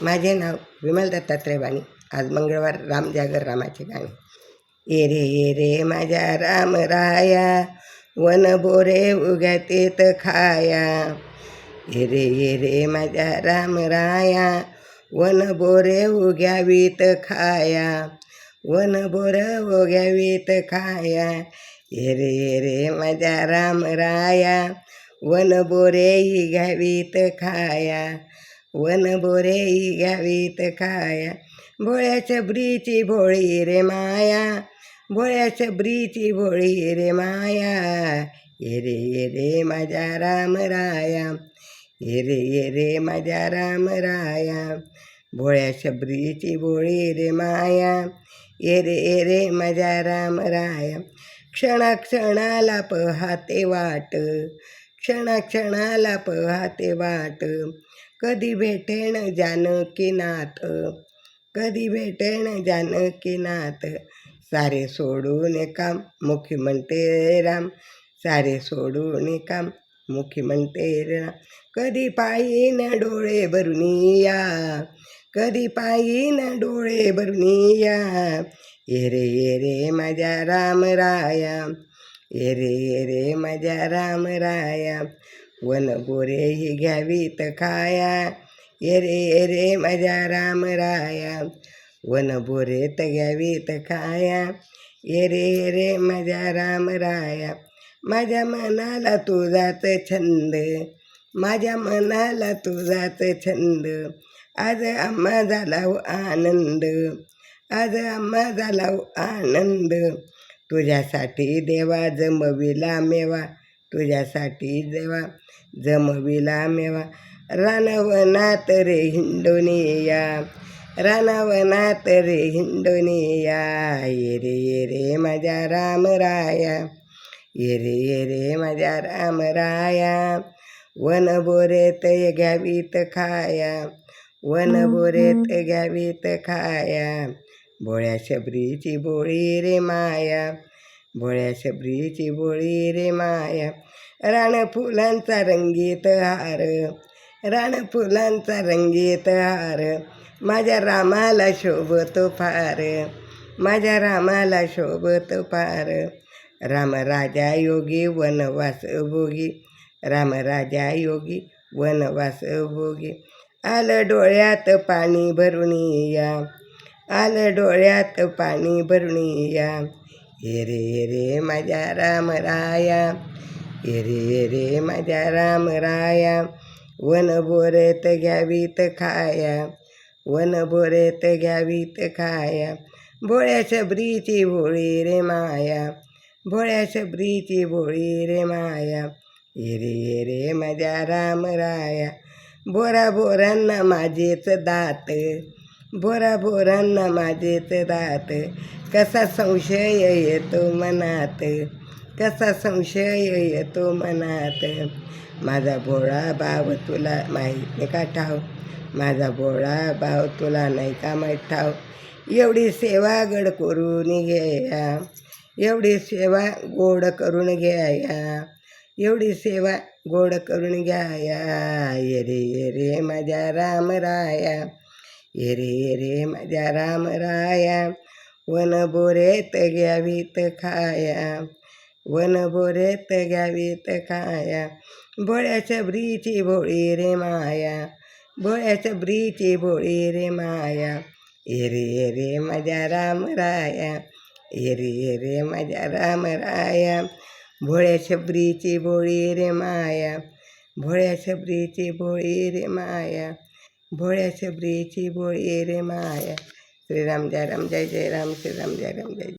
माझे नाव विमल दत्तात्रय बाणी. आज मंगळवार रामजागर रामाचे गाणे. ये रे माझ्या राम राया, वन बोरे उग्या तेत खाया. ये रे माझ्या राम राया, वन बोरे उग्यावीत खाया. वन बोर उग्यावीत खाया. ये रे माझ्या राम राया, वन बोरे घ्यावीत खाया. वन बोरे घ्यावीत खाया. भोळ्या शबरीची भोळी रे माया, भोळ्या शबरीची भोळी रे माया. ये रे माझ्या राम राया, ये रे माझ्या राम राया. भोळ्या शबरीची भोळी रे माया, ये रे माझ्या राम राया. क्षणाक्षणाला पहाते वाट, क्षणाक्षणाला पहाते वाट. कधी भेटेन जानकीनाथ, कधी भेटेन जानकीनाथ. सारे सोडून काम मुखी म्हणते राम, सारे सोडून काम मुखी म्हणते राम. कधी पायीन डोळे भरून या, कधी पायीन डोळे भरून या. ये रे माझ्या राम राया, ये रे माझ्या राम राया. वन बोरे ही घ्यावीत खाया. ये रे माझ्या राम राया, वन बोरेत घ्यावीत खाया. ये रे माझ्या राम राया. माझ्या मनाला तुझाच छंद, माझ्या मनाला तुझाच छंद. आज आम्हा झाला आनंद, आज आम्हा झाला आनंद. तुझ्यासाठी देवा जमविला मेवा, तुझ्यासाठी देवा जमविला मेवा. रानवनात रे हिंडोनिया, रानवनात रे हिंडोनिया. ये रे माझ्या राम राया, ये रे माझ्या राम राया. वन बोरेत घ्यावीत खाया, वन बोरेत घ्यावीत खाया. भोळ्या शबरीची भोळी रे माया, भोळ्या शबरीची भोळी रे माया. रान फुलांचा रंगीत हार, रान फुलांचा रंगीत हार. माझ्या रामाला शोभतो फार, माझ्या रामाला शोभतो फार. राम राजा योगी वनवास भोगी, राम राजा योगी वनवास भोगी. आलं डोळ्यात पाणी भरून या, आलं डोळ्यात पाणी भरून या. ये रे माझ्या राम राया, ये रे माझ्या राम राया. वन बोरेत घ्यावीत खाया, वन बोरेत घ्यावीत खाया. भोळ्या शबरीची भोळी रे माया, भोळ्या शबरीची भोळी रे माया. ये रे माझ्या राम राया. बोरा बोरांना माझेच दात, बोरा बोरांना माझेच दात. कसा संशय येतो मनात, कसा संशय येतो मनात. माझा भोळा भाव तुला माहीत नाही का ठाव, माझा भोळा भाव तुला नाही का माहीत ठाव. एवढी सेवा गड करून घ्या, एवढी सेवा गोड करून घ्या, एवढी सेवा गोड करून घ्या. ये रे माझ्या राम राया, ये रे माझ्या राम राया. वन बोरेत घ्यावीत खाया, वन बोरेत घ्यावीत खाया. भोळ्या शबरीची भोळी रे माया, भोळ्या शबरीची भोळी रे माया. ये रे माझ्या राम राया, ये रे माझ्या राम राया. भोळ्या शबरीची भोळी रे माया, भोळ्या शबरीची भोळी रे माया. भोळ्या शबरीची भोळी रे माया. श्रीराम जय राम, जय जय राम. श्रीराम जय राम, जय.